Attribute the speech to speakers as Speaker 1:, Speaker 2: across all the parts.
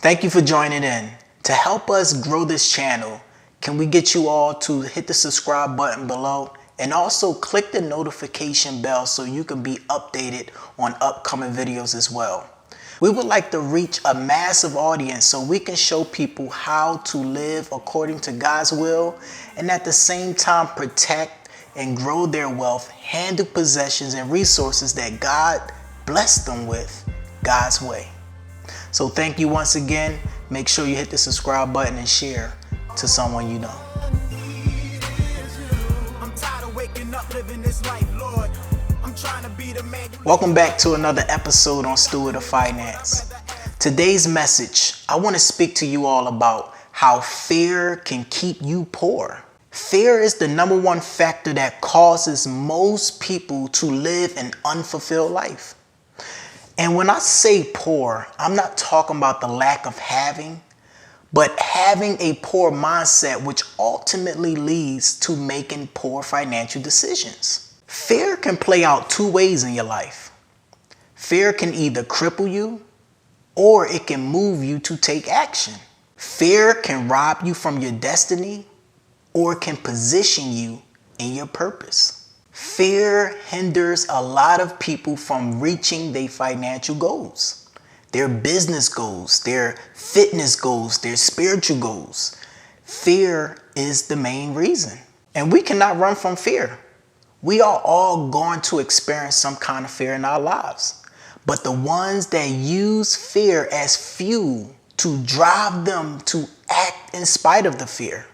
Speaker 1: Thank you for joining in. To help us grow this channel, can we get you all to hit the subscribe button below and also click the notification bell so you can be updated on upcoming videos as well. We would like to reach a massive audience so we can show people how to live according to God's will and at the same time protect and grow their wealth, handle possessions and resources that God blessed them with God's way. So thank you once again. Make sure you hit the subscribe button and share to someone you know. Welcome back to another episode on Steward of Finance. Today's message, I want to speak to you all about how fear can keep you poor. Fear is the number one factor that causes most people to live an unfulfilled life. And when I say poor, I'm not talking about the lack of having, but having a poor mindset, which ultimately leads to making poor financial decisions. Fear can play out two ways in your life. Fear can either cripple you or it can move you to take action. Fear can rob you from your destiny or it can position you in your purpose. Fear hinders a lot of people from reaching their financial goals, their business goals, their fitness goals, their spiritual goals. Fear is the main reason. And we cannot run from fear. We are all going to experience some kind of fear in our lives. But the ones that use fear as fuel to drive them to act in spite of the fear,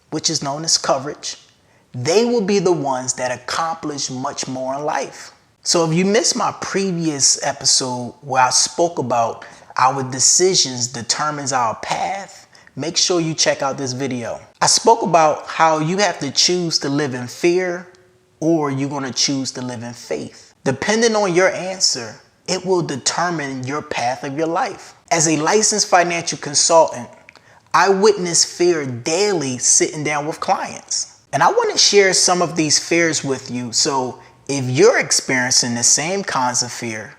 Speaker 1: which is known as courage, they will be the ones that accomplish much more in life. So if you missed my previous episode where I spoke about our decisions determines our path, make sure you check out this video. I spoke about how you have to choose to live in fear or you're going to choose to live in faith. Depending on your answer, it will determine your path of your life. As a licensed financial consultant, I witness fear daily sitting down with clients. And I want to share some of these fears with you. So if you're experiencing the same kinds of fear,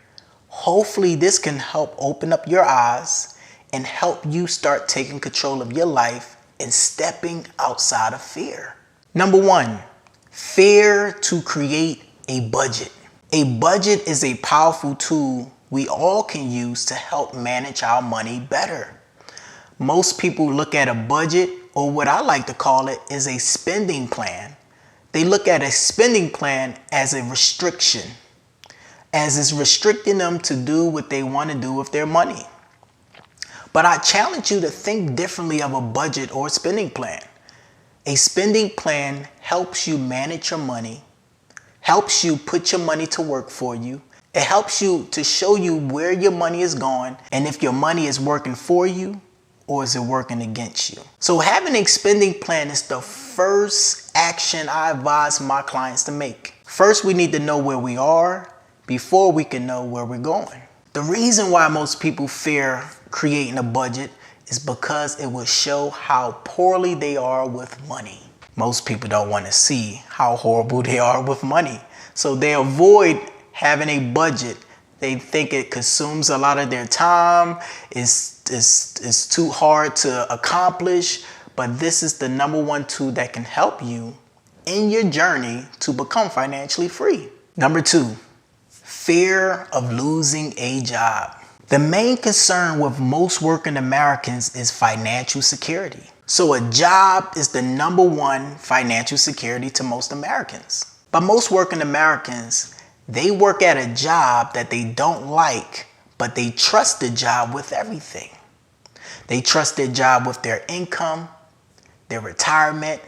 Speaker 1: hopefully this can help open up your eyes and help you start taking control of your life and stepping outside of fear. Number one, fear to create a budget. A budget is a powerful tool we all can use to help manage our money better. Most people look at a budget, or what I like to call it, is a spending plan. They look at a spending plan as a restriction, as it's restricting them to do what they want to do with their money. But I challenge you to think differently of a budget or a spending plan. A spending plan helps you manage your money, helps you put your money to work for you. It helps you to show you where your money is going and if your money is working for you or is it working against you. So having a spending plan is the first action I advise my clients to make. First, we need to know where we are before we can know where we're going. The reason why most people fear creating a budget is because it will show how poorly they are with money. Most people don't want to see how horrible they are with money. So they avoid having a budget. They think it consumes a lot of their time. It's too hard to accomplish. But this is the number one tool that can help you in your journey to become financially free. Number two, fear of losing a job. The main concern with most working Americans is financial security. So a job is the number one financial security to most Americans. But most working Americans, they work at a job that they don't like, but they trust the job with everything. They trust their job with their income, their retirement,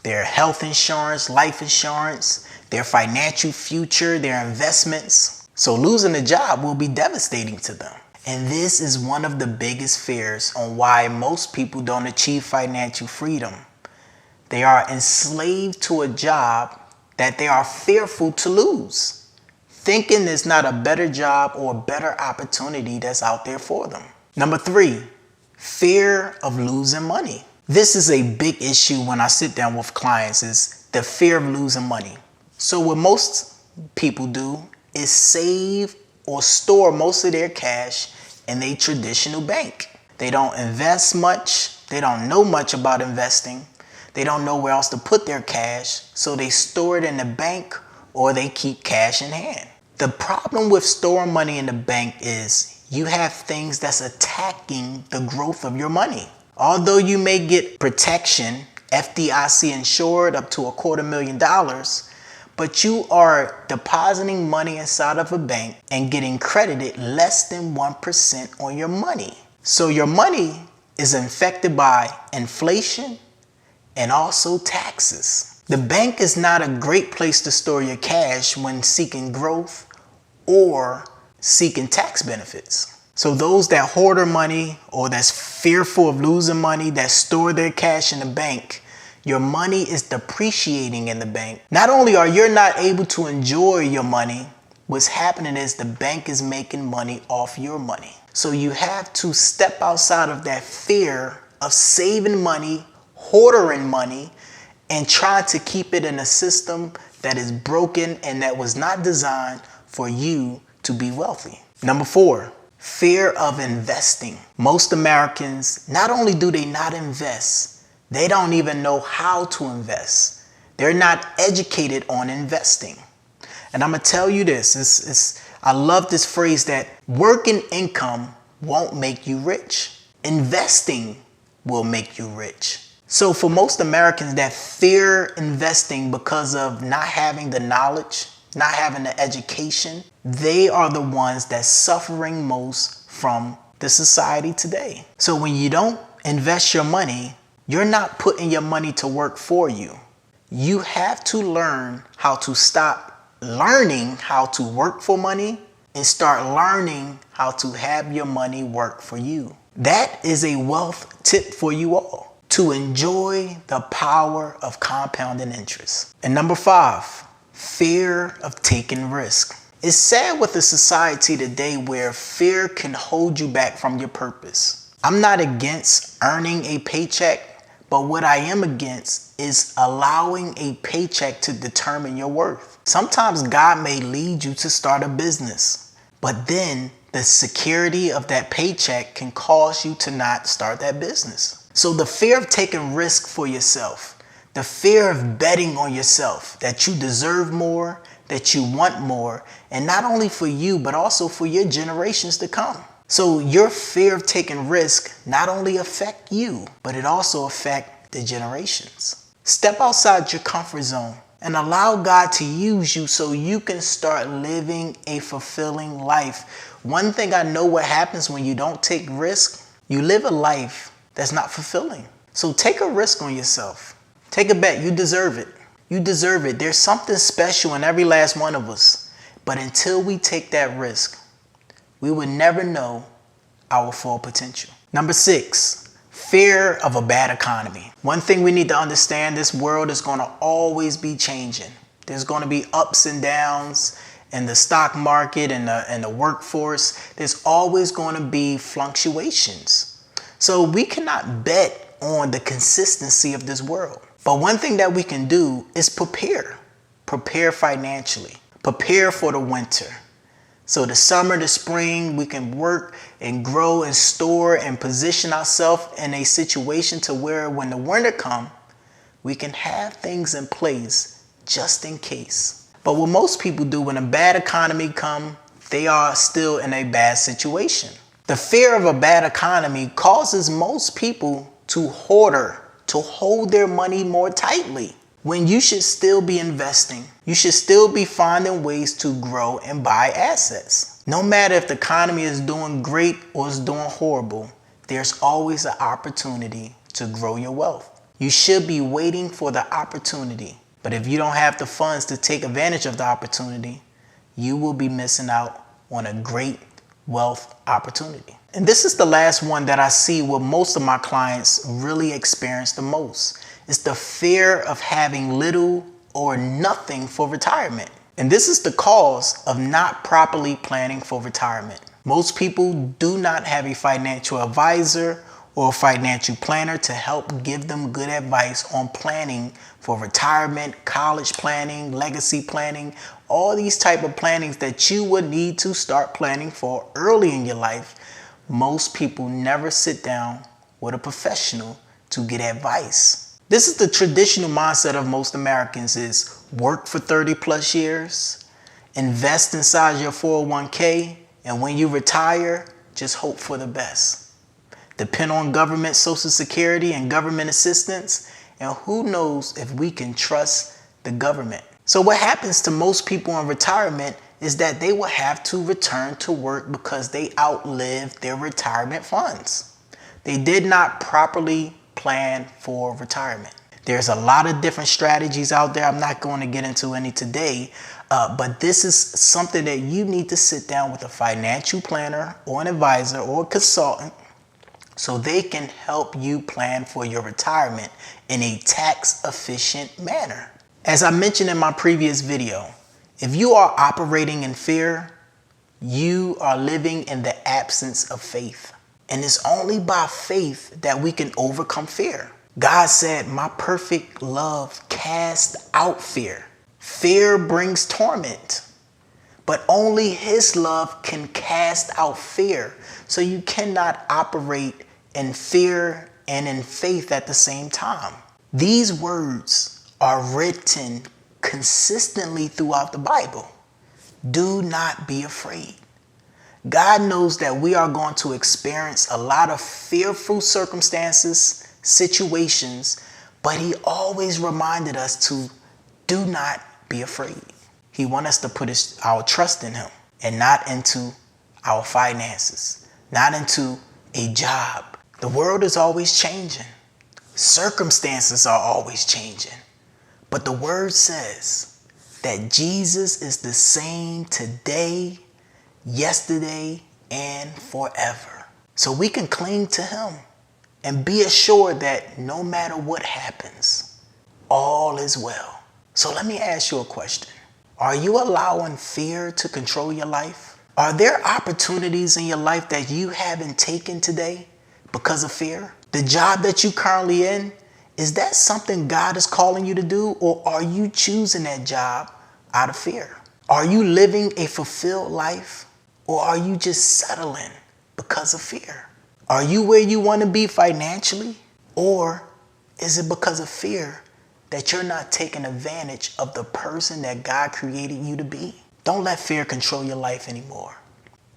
Speaker 1: their health insurance, life insurance, their financial future, their investments. So losing a job will be devastating to them. And this is one of the biggest fears on why most people don't achieve financial freedom. They are enslaved to a job that they are fearful to lose, thinking there's not a better job or a better opportunity that's out there for them. Number three, fear of losing money. This is a big issue when I sit down with clients, is the fear of losing money. So what most people do is save or store most of their cash in a traditional bank. They don't invest much. They don't know much about investing. They don't know where else to put their cash, so they store it in the bank or they keep cash in hand. The problem with storing money in the bank is you have things that's attacking the growth of your money. Although you may get protection, FDIC insured up to $250,000, but you are depositing money inside of a bank and getting credited less than 1% on your money. So your money is infected by inflation and also taxes. The bank is not a great place to store your cash when seeking growth or seeking tax benefits. So those that hoard their money or that's fearful of losing money, that store their cash in the bank, your money is depreciating in the bank. Not only are you not able to enjoy your money, what's happening is the bank is making money off your money. So you have to step outside of that fear of saving money, hoarding money, and trying to keep it in a system that is broken and that was not designed for you to be wealthy. Number 4, fear of investing. Most Americans, not only do they not invest, they don't even know how to invest. They're not educated on investing. And I'm going to tell you this, I love this phrase that working income won't make you rich. Investing will make you rich. So for most Americans that fear investing because of not having the knowledge, not having the education, they are the ones that's suffering most from the society today. So when you don't invest your money, you're not putting your money to work for you. You have to learn how to stop learning how to work for money and start learning how to have your money work for you. That is a wealth tip for you all, to enjoy the power of compounding interest. And number 5, fear of taking risk. It's sad with a society today where fear can hold you back from your purpose. I'm not against earning a paycheck, but what I am against is allowing a paycheck to determine your worth. Sometimes God may lead you to start a business, but then the security of that paycheck can cause you to not start that business. So the fear of taking risk for yourself, the fear of betting on yourself, that you deserve more, that you want more, and not only for you, but also for your generations to come. So your fear of taking risk not only affect you, but it also affect the generations. Step outside your comfort zone and allow God to use you so you can start living a fulfilling life. One thing I know what happens when you don't take risk, you live a life that's not fulfilling. So take a risk on yourself. Take a bet. You deserve it. You deserve it. There's something special in every last one of us. But until we take that risk, we will never know our full potential. Number 6, fear of a bad economy. One thing we need to understand, this world is going to always be changing. There's going to be ups and downs in the stock market and the workforce. There's always going to be fluctuations. So we cannot bet on the consistency of this world. But one thing that we can do is prepare. Prepare financially. Prepare for the winter. So the summer, the spring, we can work and grow and store and position ourselves in a situation to where when the winter comes, we can have things in place just in case. But what most people do when a bad economy comes, they are still in a bad situation. The fear of a bad economy causes most people to hoard, to hold their money more tightly, when you should still be investing. You should still be finding ways to grow and buy assets. No matter if the economy is doing great or is doing horrible, there's always an opportunity to grow your wealth. You should be waiting for the opportunity. But if you don't have the funds to take advantage of the opportunity, you will be missing out on a great wealth opportunity. And this is the last one that I see what most of my clients really experience the most. It's the fear of having little or nothing for retirement. And this is the cause of not properly planning for retirement. Most people do not have a financial advisor or a financial planner to help give them good advice on planning for retirement, college planning, legacy planning, all these type of plannings that you would need to start planning for early in your life. most people never sit down with a professional to get advice. This is the traditional mindset of most Americans: is work for 30 plus years, invest inside your 401k, and when you retire, just hope for the best. Depend on government social security and government assistance, and who knows if we can trust the government. So what happens to most people in retirement is that they will have to return to work because they outlived their retirement funds. They did not properly plan for retirement. There's a lot of different strategies out there. I'm not going to get into any today, but this is something that you need to sit down with a financial planner or an advisor or a consultant so they can help you plan for your retirement in a tax efficient manner. As I mentioned in my previous video, if you are operating in fear, you are living in the absence of faith. And it's only by faith that we can overcome fear. God said, "My perfect love casts out fear." Fear brings torment, but only His love can cast out fear. So you cannot operate in fear and in faith at the same time. These words are written consistently throughout the Bible. Do not be afraid. God knows that we are going to experience a lot of fearful circumstances, situations, but He always reminded us to do not be afraid. He wants us to put our trust in Him and not into our finances, not into a job. The world is always changing. Circumstances are always changing. But the word says that Jesus is the same today, yesterday, and forever. So we can cling to Him and be assured that no matter what happens, all is well. So let me ask you a question. Are you allowing fear to control your life? Are there opportunities in your life that you haven't taken today because of fear? The job that you're currently in, is that something God is calling you to do, or are you choosing that job out of fear? Are you living a fulfilled life, or are you just settling because of fear? Are you where you want to be financially, or is it because of fear that you're not taking advantage of the person that God created you to be? Don't let fear control your life anymore.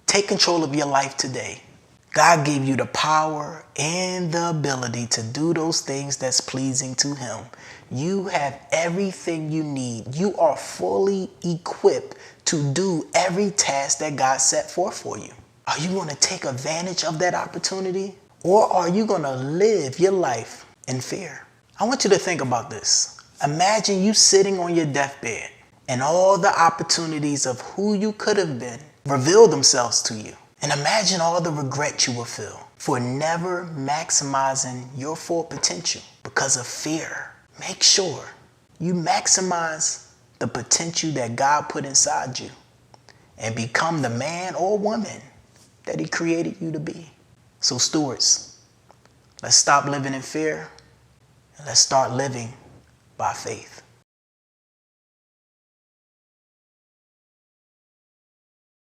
Speaker 1: Take control of your life today. God gave you the power and the ability to do those things that's pleasing to Him. You have everything you need. You are fully equipped to do every task that God set forth for you. Are you going to take advantage of that opportunity, or are you going to live your life in fear? I want you to think about this. Imagine you sitting on your deathbed and all the opportunities of who you could have been reveal themselves to you. And imagine all the regret you will feel for never maximizing your full potential because of fear. Make sure you maximize the potential that God put inside you and become the man or woman that He created you to be. So stewards, let's stop living in fear and let's start living by faith.